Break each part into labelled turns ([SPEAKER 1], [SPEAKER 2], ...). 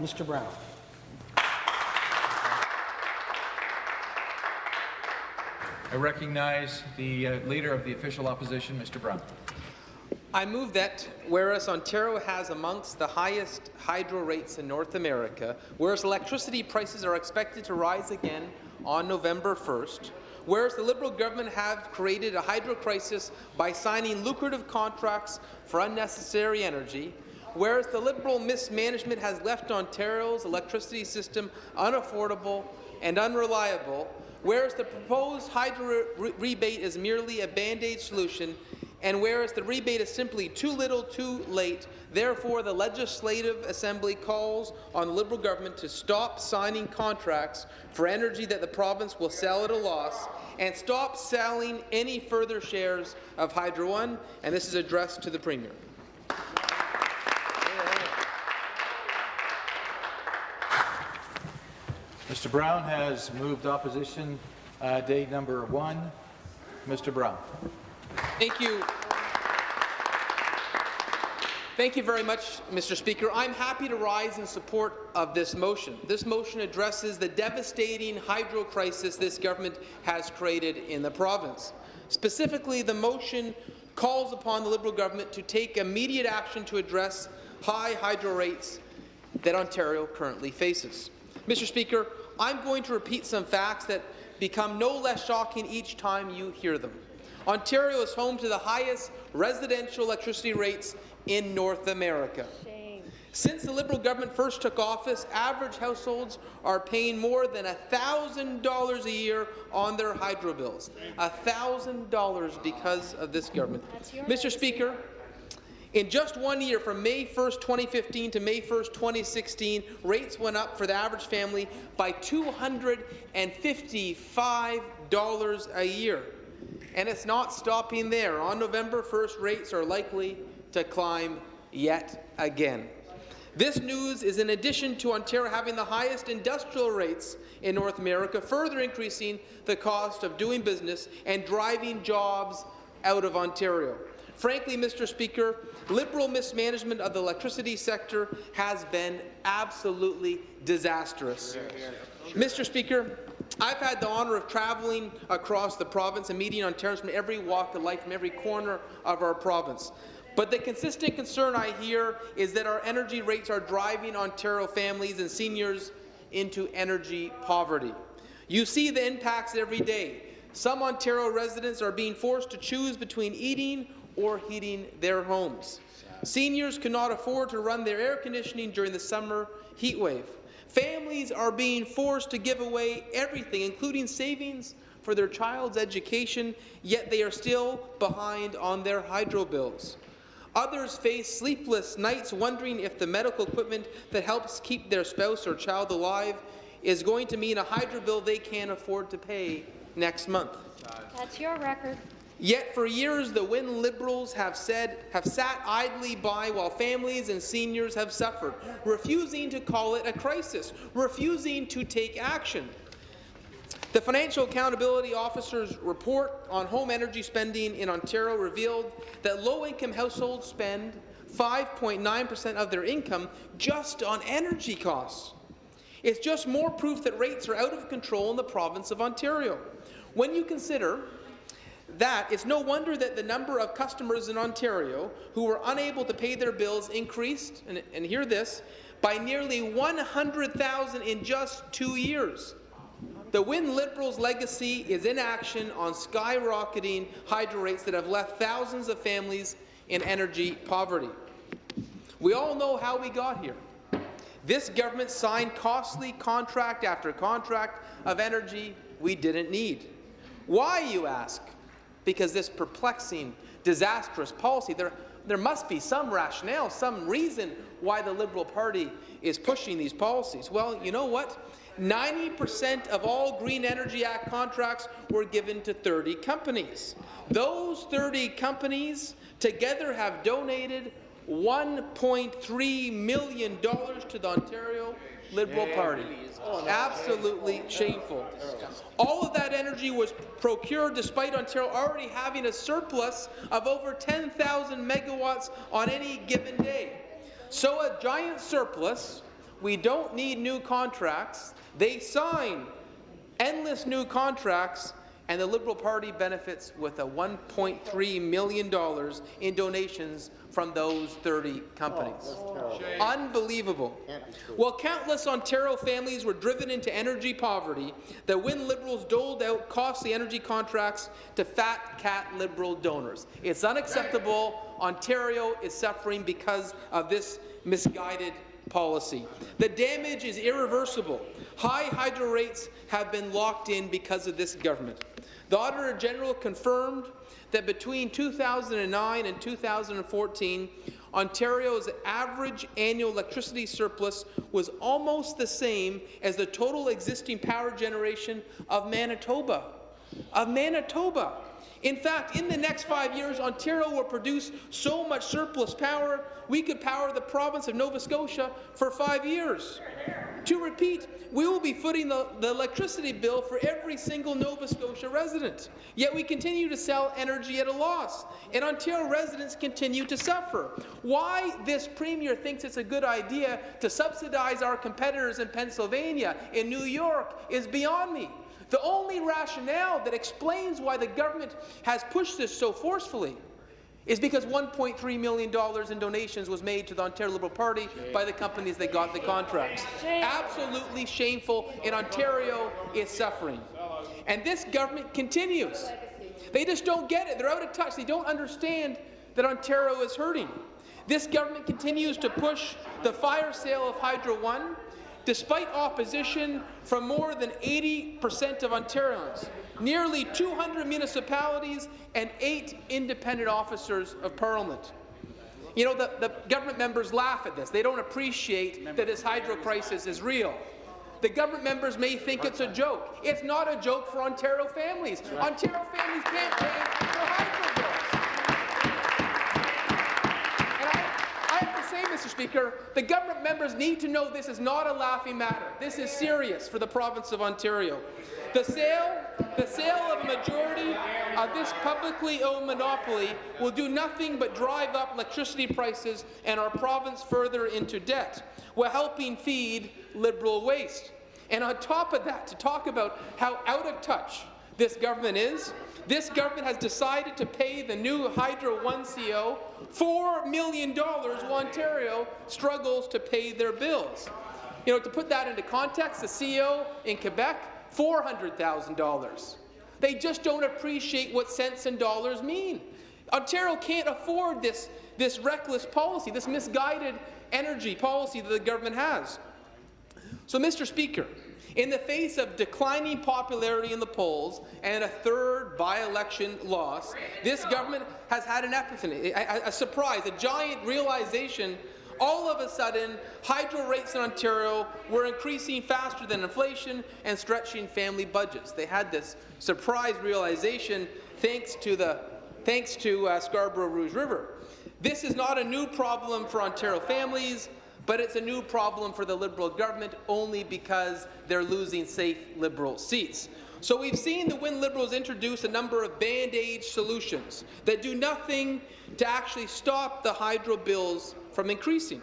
[SPEAKER 1] Mr. Brown.
[SPEAKER 2] I recognize the Leader of the Official Opposition, Mr. Brown.
[SPEAKER 3] I move that whereas Ontario has amongst the highest hydro rates in North America, whereas electricity prices are expected to rise again on November 1st, whereas the Liberal government have created a hydro crisis by signing lucrative contracts for unnecessary energy, whereas the Liberal mismanagement has left Ontario's electricity system unaffordable and unreliable, whereas the proposed hydro rebate is merely a band-aid solution, and whereas the rebate is simply too little too late, therefore the Legislative Assembly calls on the Liberal government to stop signing contracts for energy that the province will sell at a loss and stop selling any further shares of Hydro One, and this is addressed to the Premier.
[SPEAKER 2] Mr. Brown has moved opposition day number 1. Mr. Brown.
[SPEAKER 3] Thank you. Thank you very much, Mr. Speaker. I'm happy to rise in support of this motion. This motion addresses the devastating hydro crisis this government has created in the province. Specifically, the motion calls upon the Liberal government to take immediate action to address high hydro rates that Ontario currently faces. Mr. Speaker, I'm going to repeat some facts that become no less shocking each time you hear them. Ontario is home to the highest residential electricity rates in North America. Shame. Since the Liberal government first took office, average households are paying more than $1,000 a year on their hydro bills. $1,000 because of this government. Mr. Speaker, in just 1 year, from May 1st, 2015 to May 1st, 2016, rates went up for the average family by $255 a year. And it's not stopping there. On November 1st, rates are likely to climb yet again. This news is in addition to Ontario having the highest industrial rates in North America, further increasing the cost of doing business and driving jobs out of Ontario. Frankly, Mr. Speaker, Liberal mismanagement of the electricity sector has been absolutely disastrous. Mr. Speaker, I've had the honour of travelling across the province and meeting Ontarians from every walk of life, from every corner of our province. But the consistent concern I hear is that our energy rates are driving Ontario families and seniors into energy poverty. You see the impacts every day. Some Ontario residents are being forced to choose between eating or heating their homes. Seniors cannot afford to run their air conditioning during the summer heat wave. Families are being forced to give away everything, including savings for their child's education, yet they are still behind on their hydro bills. Others face sleepless nights wondering if the medical equipment that helps keep their spouse or child alive is going to mean a hydro bill they can't afford to pay next month.
[SPEAKER 4] That's your record.
[SPEAKER 3] Yet for years, the Wynne Liberals have sat idly by while families and seniors have suffered, refusing to call it a crisis, refusing to take action. The Financial Accountability Officer's report on home energy spending in Ontario revealed that low-income households spend 5.9% of their income just on energy costs. It's just more proof that rates are out of control in the province of Ontario. When you consider that, it's no wonder that the number of customers in Ontario who were unable to pay their bills increased, and hear this, by nearly 100,000 in just 2 years. The Wynne Liberals' legacy is inaction on skyrocketing hydro rates that have left thousands of families in energy poverty. We all know how we got here. This government signed costly contract after contract of energy we didn't need. Why, you ask? Because this perplexing, disastrous policy, there must be some rationale, some reason why the Liberal Party is pushing these policies. Well, you know what? 90% of all Green Energy Act contracts were given to 30 companies. Those 30 companies together have donated $1.3 million to the Ontario Liberal Party. Absolutely shameful. All of that energy was procured despite Ontario already having a surplus of over 10,000 megawatts on any given day. So a giant surplus we don't need new contracts. They sign endless new contracts, and the Liberal Party benefits with a $1.3 million in donations from those 30 companies. Unbelievable. While countless Ontario families were driven into energy poverty, the Wynne Liberals doled out costly energy contracts to fat cat Liberal donors. It's unacceptable. Ontario is suffering because of this misguided policy. The damage is irreversible. High hydro rates have been locked in because of this government. The Auditor General confirmed that between 2009 and 2014, Ontario's average annual electricity surplus was almost the same as the total existing power generation of Manitoba. In fact, in the next 5 years, Ontario will produce so much surplus power, we could power the province of Nova Scotia for 5 years. To repeat, we will be footing the electricity bill for every single Nova Scotia resident. Yet we continue to sell energy at a loss, and Ontario residents continue to suffer. Why this Premier thinks it's a good idea to subsidize our competitors in Pennsylvania, in New York, is beyond me. The only rationale that explains why the government has pushed this so forcefully is because $1.3 million in donations was made to the Ontario Liberal Party by the companies that got the contracts. Absolutely shameful, and Ontario is suffering. And this government continues. They just don't get it. They're out of touch. They don't understand that Ontario is hurting. This government continues to push the fire sale of Hydro One, despite opposition from more than 80% of Ontarians, nearly 200 municipalities, and 8 independent officers of Parliament. You know, the government members laugh at this. They don't appreciate that this hydro crisis is real. The government members may think it's a joke. It's not a joke for Ontario families. Ontario families can't pay their hydro bills. And I have to say, Mr. Speaker, the government members need to know this is not a laughing matter. This is serious for the province of Ontario. The sale of a majority of this publicly owned monopoly will do nothing but drive up electricity prices and our province further into debt, while helping feed Liberal waste. And on top of that, to talk about how out of touch this government is, this government has decided to pay the new Hydro One CEO $4 million while Ontario struggles to pay their bills. You know, to put that into context, the CEO in Quebec, $400,000. They just don't appreciate what cents and dollars mean. Ontario can't afford this reckless policy, this misguided energy policy that the government has. So, Mr. Speaker, in the face of declining popularity in the polls and a third by-election loss, this government has had an epiphany, a surprise, a giant realization. All of a sudden, hydro rates in Ontario were increasing faster than inflation and stretching family budgets. They had this surprise realization thanks to Scarborough Rouge River. This is not a new problem for Ontario families, but it's a new problem for the Liberal government only because they're losing safe Liberal seats. So we've seen the Wynne Liberals introduce a number of band-aid solutions that do nothing to actually stop the hydro bills from increasing.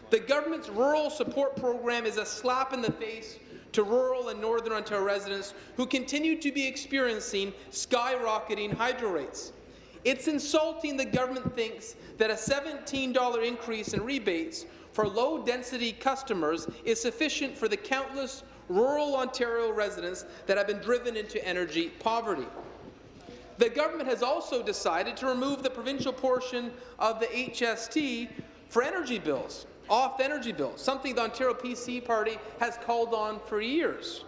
[SPEAKER 3] The government's rural support program is a slap in the face to rural and Northern Ontario residents who continue to be experiencing skyrocketing hydro rates. It's insulting the government thinks that a $17 increase in rebates for low-density customers is sufficient for the countless rural Ontario residents that have been driven into energy poverty. The government has also decided to remove the provincial portion of the HST for energy bills, off energy bills, something the Ontario PC Party has called on for years.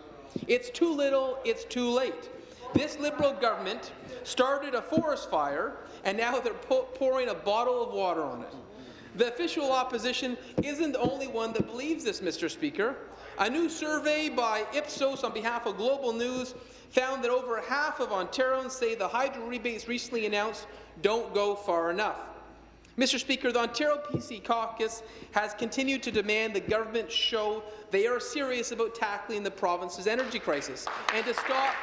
[SPEAKER 3] It's too little, it's too late. This Liberal government started a forest fire, and now they're pouring a bottle of water on it. The official opposition isn't the only one that believes this, Mr. Speaker. A new survey by Ipsos on behalf of Global News found that over half of Ontarians say the hydro rebates recently announced don't go far enough. Mr. Speaker, the Ontario PC Caucus has continued to demand the government show they are serious about tackling the province's energy crisis and to stop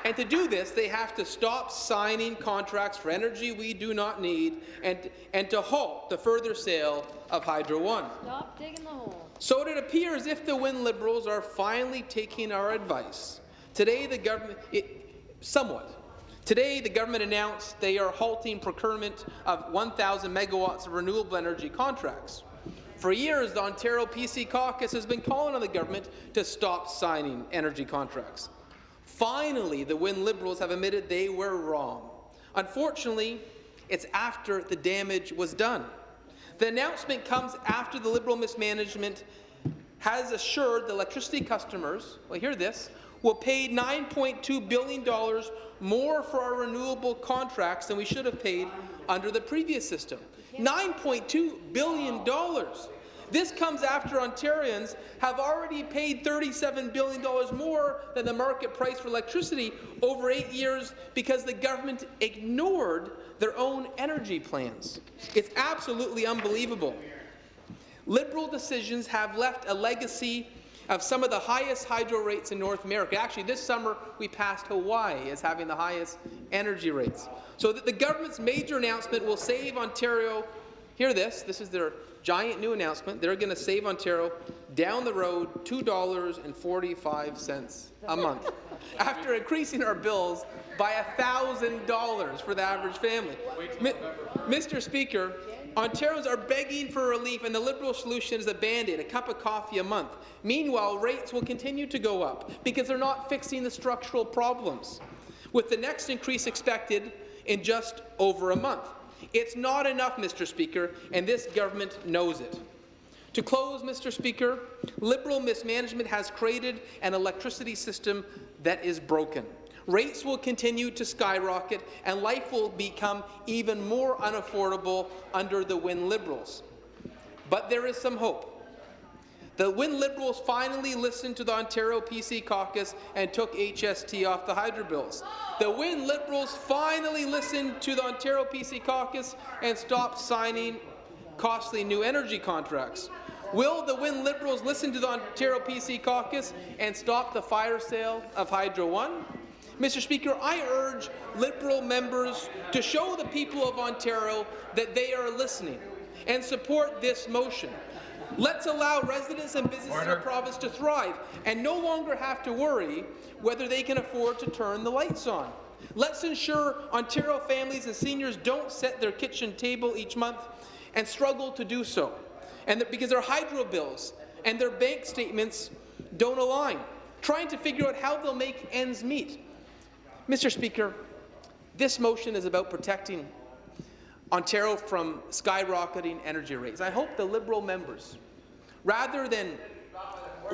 [SPEAKER 3] And to do this, they have to stop signing contracts for energy we do not need and to halt the further sale of Hydro One.
[SPEAKER 4] Stop digging the hole.
[SPEAKER 3] So it appears as if the Wynne Liberals are finally taking our advice. Today, the government, Today, the government announced they are halting procurement of 1,000 megawatts of renewable energy contracts. For years, the Ontario PC Caucus has been calling on the government to stop signing energy contracts. Finally, the Wynne Liberals have admitted they were wrong. Unfortunately, it's after the damage was done. The announcement comes after the Liberal mismanagement has assured the electricity customers, well, hear this, will pay $9.2 billion more for our renewable contracts than we should have paid under the previous system. $9.2 billion. This comes after Ontarians have already paid $37 billion more than the market price for electricity over 8 years because the government ignored their own energy plans. It's absolutely unbelievable. Liberal decisions have left a legacy of some of the highest hydro rates in North America. Actually, this summer we passed Hawaii as having the highest energy rates. So that the government's major announcement will save Ontario, hear this is their giant new announcement, they're going to save Ontario down the road $2.45 a month after increasing our bills by $1,000 for the average family. Mr. Speaker, Ontarians are begging for relief, and the Liberal solution is a Band-Aid, a cup of coffee a month. Meanwhile, rates will continue to go up because they're not fixing the structural problems, with the next increase expected in just over a month. It's not enough, Mr. Speaker, and this government knows it. To close, Mr. Speaker, Liberal mismanagement has created an electricity system that is broken. Rates will continue to skyrocket, and life will become even more unaffordable under the Wynne Liberals. But there is some hope. The Wynne Liberals finally listened to the Ontario PC Caucus and took HST off the hydro bills. The Wynne Liberals finally listened to the Ontario PC Caucus and stopped signing costly new energy contracts. Will the Wynne Liberals listen to the Ontario PC Caucus and stop the fire sale of Hydro One? Mr. Speaker, I urge Liberal members to show the people of Ontario that they are listening and support this motion. Let's allow residents and businesses in the province to thrive and no longer have to worry whether they can afford to turn the lights on. Let's ensure Ontario families and seniors don't set their kitchen table each month and struggle to do so, and because their hydro bills and their bank statements don't align, trying to figure out how they'll make ends meet. Mr. Speaker, this motion is about protecting Ontario from skyrocketing energy rates. I hope the Liberal members, rather than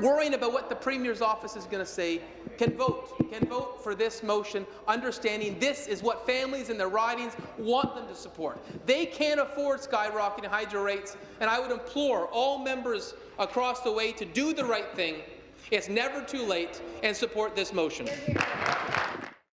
[SPEAKER 3] worrying about what the Premier's office is going to say, can vote for this motion, understanding this is what families in their ridings want them to support. They can't afford skyrocketing hydro rates, and I would implore all members across the way to do the right thing. It's never too late, and support this motion.